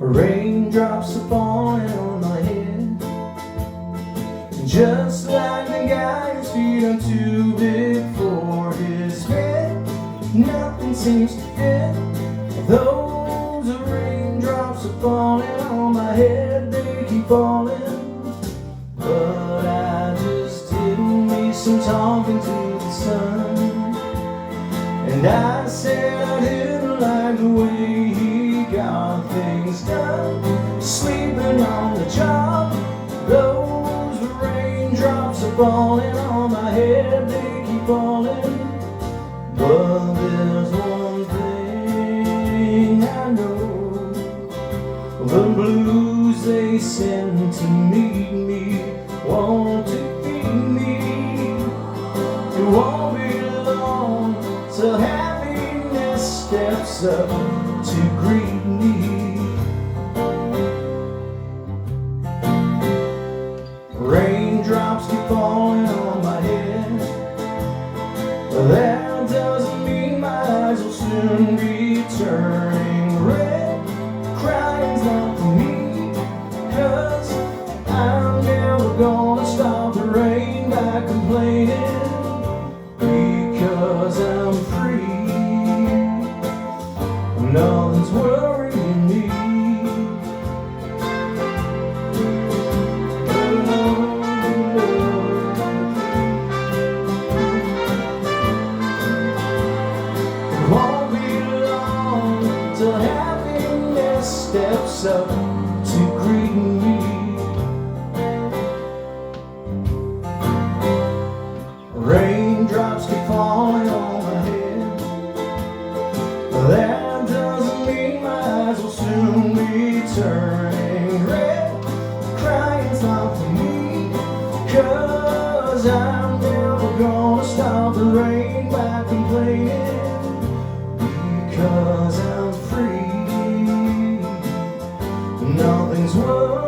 Raindrops are falling on my head, just like the guy whose feet are too big for his head. Nothing seems to fit. Those raindrops are falling on my head, they keep falling. But I just didn't need some talking to the sun, and I said I didn't like the way he got things done. Sleeping on the job, those raindrops are falling on my head, they keep falling. But there's one thing I know, the blues they send to meet me want to feed me. It won't be long till happiness steps up to greet me. Raindrops keep falling on my head, but that doesn't mean my eyes will soon be turning red. Crying's not for me, 'cause I'm never gonna stop the rain by complaining, because I'm free. Nothing's worrying me. It won't be long till happiness steps up to greet me. Raindrops keep falling on my head, but that doesn't mean my eyes will soon be turning red. Crying's not for me, 'cause I'm never gonna stop the rain by complaining, because I'm free. Nothing's worth